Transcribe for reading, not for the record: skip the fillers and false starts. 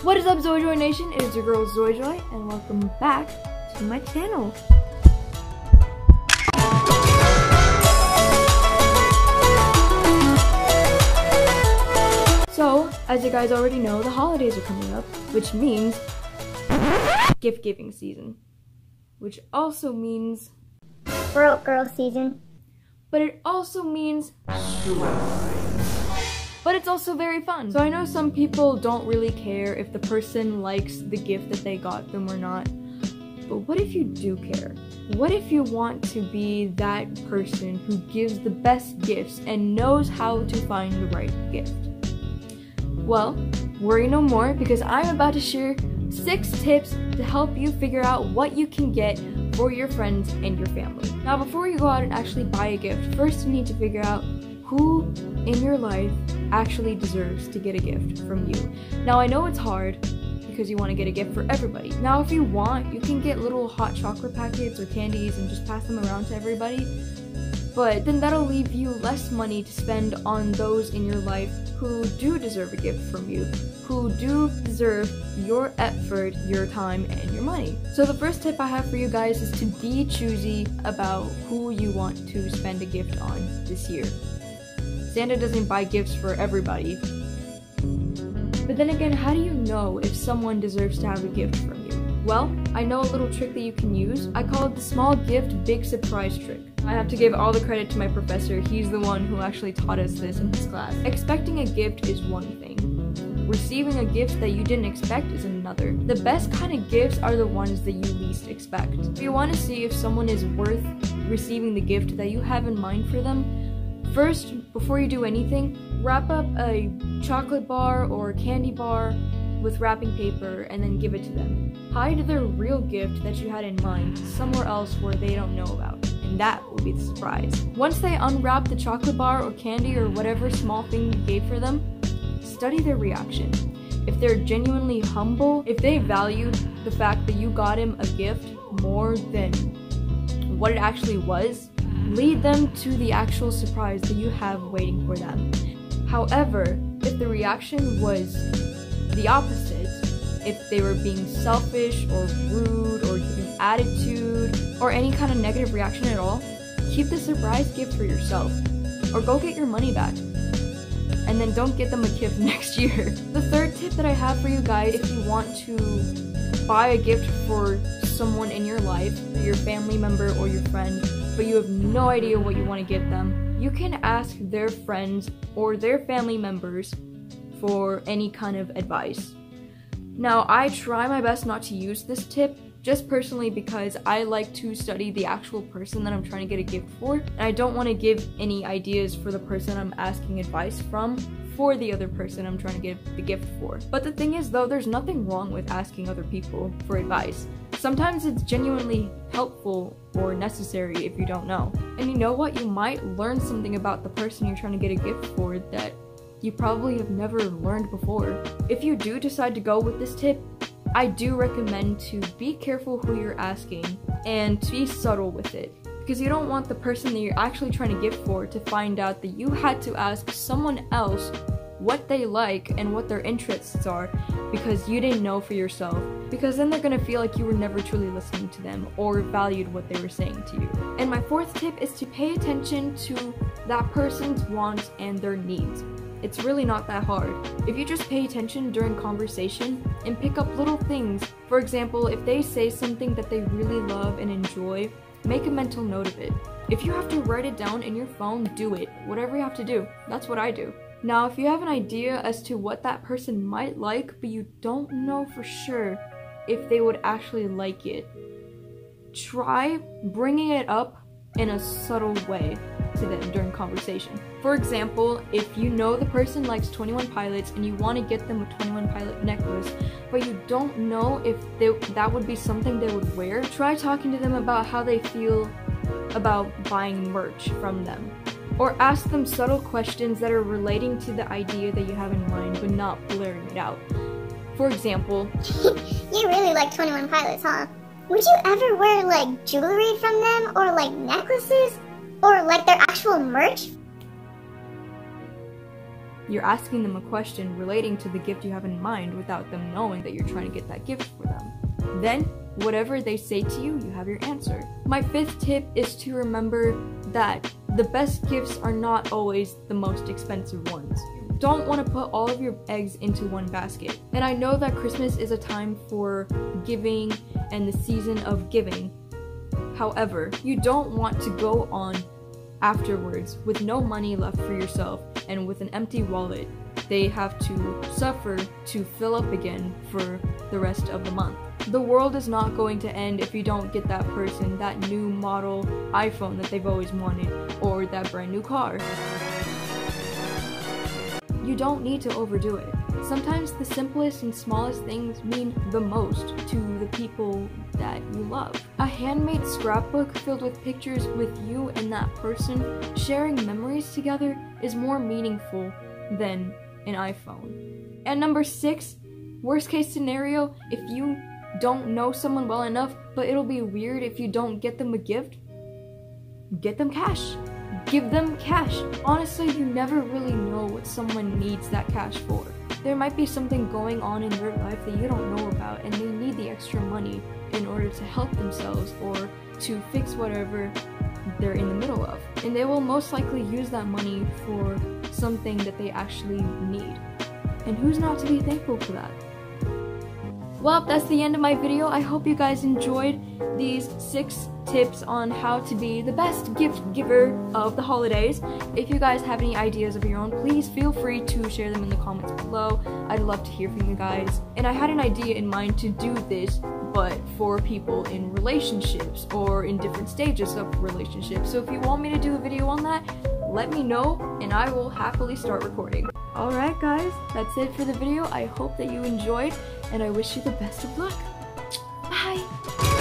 What is up, 𝒍ⶉ◠ Nation? It is your girl 𝒍ⶉ◠, and welcome back to my channel. So, as you guys already know, the holidays are coming up, which means gift giving season, which also means broke girl season. But it also means but it's also very fun. So I know some people don't really care if the person likes the gift that they got them or not. But what if you do care? What if you want to be that person who gives the best gifts and knows how to find the right gift? Well, worry no more, because I'm about to share 6 tips to help you figure out what you can get for your friends and your family. Now, before you go out and actually buy a gift, first you need to figure out who in your life actually deserves to get a gift from you. Now, I know it's hard because you want to get a gift for everybody. Now, if you want, you can get little hot chocolate packets or candies and just pass them around to everybody. But then that'll leave you less money to spend on those in your life who do deserve a gift from you, who do deserve your effort, your time, and your money. So the first tip I have for you guys is to be choosy about who you want to spend a gift on this year. Santa doesn't buy gifts for everybody. But then again, how do you know if someone deserves to have a gift from you? Well, I know a little trick that you can use. I call it the small gift, big surprise trick. I have to give all the credit to my professor. He's the one who actually taught us this in his class. Expecting a gift is one thing. Receiving a gift that you didn't expect is another. The best kind of gifts are the ones that you least expect. If you want to see if someone is worth receiving the gift that you have in mind for them, first, before you do anything, wrap up a chocolate bar or a candy bar with wrapping paper and then give it to them. Hide their real gift that you had in mind somewhere else where they don't know about, and that will be the surprise. Once they unwrap the chocolate bar or candy or whatever small thing you gave for them, study their reaction. If they're genuinely humble, if they valued the fact that you got him a gift more than what it actually was, lead them to the actual surprise that you have waiting for them. However, if the reaction was the opposite, if they were being selfish or rude or giving attitude or any kind of negative reaction at all, keep the surprise gift for yourself or go get your money back. And then don't get them a gift next year. The third tip that I have for you guys, if you want to buy a gift for someone in your life, your family member or your friend, but you have no idea what you want to give them, you can ask their friends or their family members for any kind of advice. Now, I try my best not to use this tip, just personally because I like to study the actual person that I'm trying to get a gift for, and I don't want to give any ideas for the person I'm asking advice from for the other person I'm trying to get the gift for. But the thing is though, there's nothing wrong with asking other people for advice. Sometimes it's genuinely helpful or necessary if you don't know. And you know what? You might learn something about the person you're trying to get a gift for that you probably have never learned before. If you do decide to go with this tip, I do recommend to be careful who you're asking and to be subtle with it, because you don't want the person that you're actually trying to gift for to find out that you had to ask someone else what they like and what their interests are because you didn't know for yourself, because then they're gonna feel like you were never truly listening to them or valued what they were saying to you. And my fourth tip is to pay attention to that person's wants and their needs. It's really not that hard. If you just pay attention during conversation and pick up little things, for example, if they say something that they really love and enjoy, make a mental note of it. If you have to write it down in your phone, do it. Whatever you have to do. That's what I do. Now, if you have an idea as to what that person might like, but you don't know for sure if they would actually like it, try bringing it up in a subtle way to them during conversation. For example, if you know the person likes 21 Pilots and you want to get them a 21 Pilot necklace, but you don't know if that would be something they would wear, try talking to them about how they feel about buying merch from them. Or ask them subtle questions that are relating to the idea that you have in mind, but not blaring it out. For example, you really like 21 Pilots, huh? Would you ever wear like jewelry from them, or like necklaces, or like their actual merch? You're asking them a question relating to the gift you have in mind without them knowing that you're trying to get that gift for them. Then, whatever they say to you, you have your answer. My 5th tip is to remember that the best gifts are not always the most expensive ones. You don't want to put all of your eggs into one basket. And I know that Christmas is a time for giving and the season of giving. However, you don't want to go on afterwards with no money left for yourself and with an empty wallet. They have to suffer to fill up again for the rest of the month. The world is not going to end if you don't get that person that new model iPhone that they've always wanted, or that brand new car. You don't need to overdo it. Sometimes the simplest and smallest things mean the most to the people that you love. A handmade scrapbook filled with pictures with you and that person sharing memories together is more meaningful than an iPhone. And number 6, worst case scenario, if you don't know someone well enough, but it'll be weird if you don't get them a gift, get them cash. Give them cash. Honestly, you never really know what someone needs that cash for. There might be something going on in their life that you don't know about, and they need the extra money in order to help themselves or to fix whatever they're in the middle of. And they will most likely use that money for something that they actually need. And who's not to be thankful for that? Well, that's the end of my video. I hope you guys enjoyed these 6 tips on how to be the best gift giver of the holidays. If you guys have any ideas of your own, please feel free to share them in the comments below. I'd love to hear from you guys. And I had an idea in mind to do this, but for people in relationships or in different stages of relationships. So if you want me to do a video on that, let me know and I will happily start recording. Alright guys, that's it for the video. I hope that you enjoyed and I wish you the best of luck. Bye!